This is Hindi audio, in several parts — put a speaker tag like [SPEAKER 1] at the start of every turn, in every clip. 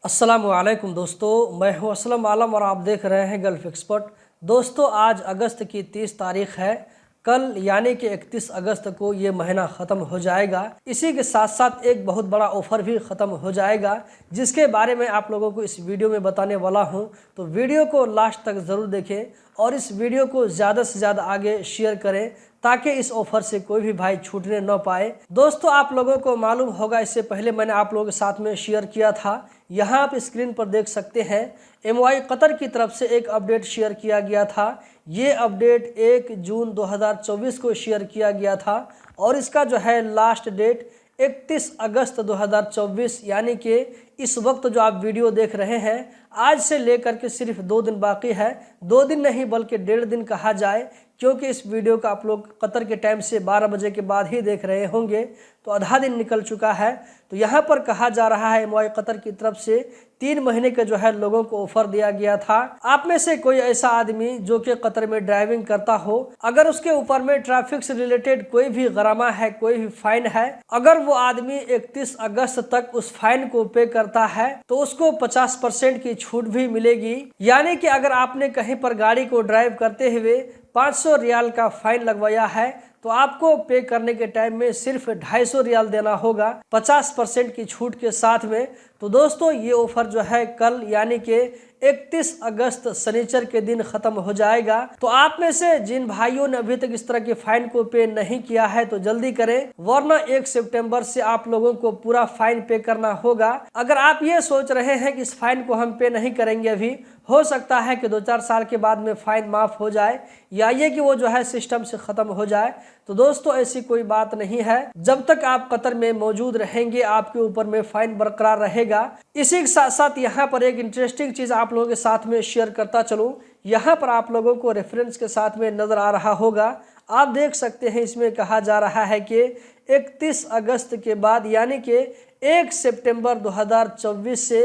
[SPEAKER 1] अस्सलामुअलैकुम दोस्तों, मैं हूं असलम आलम और आप देख रहे हैं गल्फ एक्सपर्ट। दोस्तों, आज अगस्त की 30 तारीख है। कल यानी कि 31 अगस्त को ये महीना ख़त्म हो जाएगा। इसी के साथ साथ एक बहुत बड़ा ऑफ़र भी ख़त्म हो जाएगा, जिसके बारे में आप लोगों को इस वीडियो में बताने वाला हूं। तो वीडियो को लास्ट तक ज़रूर देखें और इस वीडियो को ज़्यादा से ज़्यादा आगे शेयर करें ताकि इस ऑफर से कोई भी भाई छूटने न पाए। दोस्तों, आप लोगों को मालूम होगा, इससे पहले मैंने आप लोगों के साथ में शेयर किया था। यहाँ आप स्क्रीन पर देख सकते हैं, MOI कतर की तरफ से एक अपडेट शेयर किया गया था। ये अपडेट 1 जून 2024 को शेयर किया गया था और इसका जो है लास्ट डेट 31 अगस्त 2024 यानी कि इस वक्त जो आप वीडियो देख रहे हैं, आज से लेकर के सिर्फ 2 दिन बाकी है। 2 दिन नहीं बल्कि 1.5 दिन कहा जाए, क्योंकि इस वीडियो का आप लोग कतर के टाइम से 12 बजे के बाद ही देख रहे होंगे, तो आधा दिन निकल चुका है। तो यहाँ पर कहा जा रहा है MOI कतर की तरफ से 3 महीने के जो है लोगों को ऑफर दिया गया था। आप में से कोई ऐसा आदमी जो कि कतर में ड्राइविंग करता हो, अगर उसके ऊपर में ट्रैफिक से रिलेटेड कोई भी गरामा है, कोई भी फाइन है, अगर वो आदमी 31 अगस्त तक उस फाइन को पे करता है तो उसको 50% की छूट भी मिलेगी। यानी कि अगर आपने कहीं पर गाड़ी को ड्राइव करते हुए 500 रियाल का फाइन लगवाया है तो आपको पे करने के टाइम में सिर्फ 250 रियाल देना होगा 50% की छूट के साथ में। तो दोस्तों, ये ऑफर जो है कल यानी कि 31 अगस्त शनिचर के दिन खत्म हो जाएगा। तो आप में से जिन भाइयों ने अभी तक इस तरह के फाइन को पे नहीं किया है तो जल्दी करें, वरना 1 सितंबर से आप लोगों को पूरा फाइन पे करना होगा। अगर आप ये सोच रहे हैं कि इस फाइन को हम पे नहीं करेंगे, अभी हो सकता है कि 2-4 साल के बाद में फाइन माफ हो जाए या ये कि वो जो है सिस्टम से खत्म हो जाए। तो दोस्तों, ऐसी कोई बात नहीं है। जब तक आप कतर में मौजूद रहेंगे आपके ऊपर में फाइन बरकरार रहेगा। इसी के साथ साथ यहाँ पर एक इंटरेस्टिंग चीज आप लोगों के साथ में शेयर करता चलूं। यहाँ पर आप लोगों को रेफरेंस के साथ में नजर आ रहा होगा, आप देख सकते हैं, इसमें कहा जा रहा है कि 31 अगस्त के बाद यानी कि 1 सितंबर 2024 से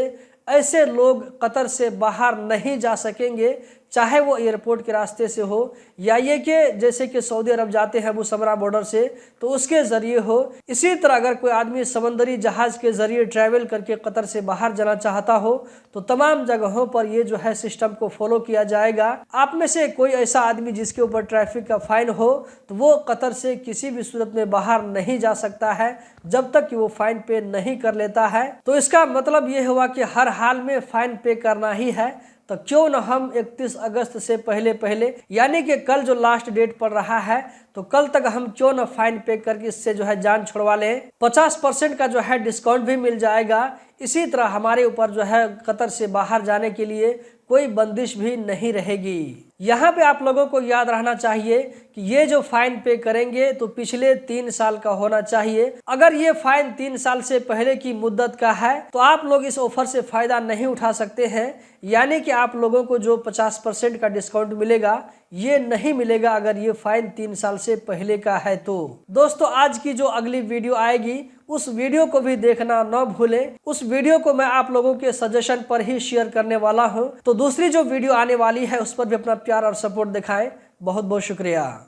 [SPEAKER 1] ऐसे लोग कतर से बाहर नहीं जा सकेंगे, चाहे वो एयरपोर्ट के रास्ते से हो या ये कि जैसे कि सऊदी अरब जाते हैं अबू समरा बॉर्डर से तो उसके ज़रिए हो। इसी तरह अगर कोई आदमी समंदरी जहाज़ के ज़रिए ट्रैवल करके कतर से बाहर जाना चाहता हो तो तमाम जगहों पर ये जो है सिस्टम को फॉलो किया जाएगा। आप में से कोई ऐसा आदमी जिसके ऊपर ट्रैफिक का फाइन हो तो वो कतर से किसी भी सूरत में बाहर नहीं जा सकता है जब तक कि वो फाइन पे नहीं कर लेता है। तो इसका मतलब ये हुआ कि हर हाल में फाइन पे करना ही है। तो क्यों न हम 31 अगस्त से पहले यानी कि कल जो लास्ट डेट पड़ रहा है, तो कल तक हम क्यों न फाइन पे करके इससे जो है जान छुड़वा लें। 50% का जो है डिस्काउंट भी मिल जाएगा। इसी तरह हमारे ऊपर जो है कतर से बाहर जाने के लिए कोई बंदिश भी नहीं रहेगी। यहाँ पे आप लोगों को याद रहना चाहिए कि ये जो फाइन पे करेंगे तो पिछले 3 साल का होना चाहिए। अगर ये फाइन 3 साल से पहले की मुद्दत का है तो आप लोग इस ऑफर से फायदा नहीं उठा सकते हैं। यानी कि आप लोगों को जो 50% का डिस्काउंट मिलेगा ये नहीं मिलेगा अगर ये फाइन 3 साल से पहले का है। तो दोस्तों, आज की जो अगली वीडियो आएगी उस वीडियो को भी देखना न भूलें। उस वीडियो को मैं आप लोगों के सजेशन पर ही शेयर करने वाला हूं। तो दूसरी जो वीडियो आने वाली है उस पर भी अपना प्यार और सपोर्ट दिखाएं। बहुत बहुत शुक्रिया।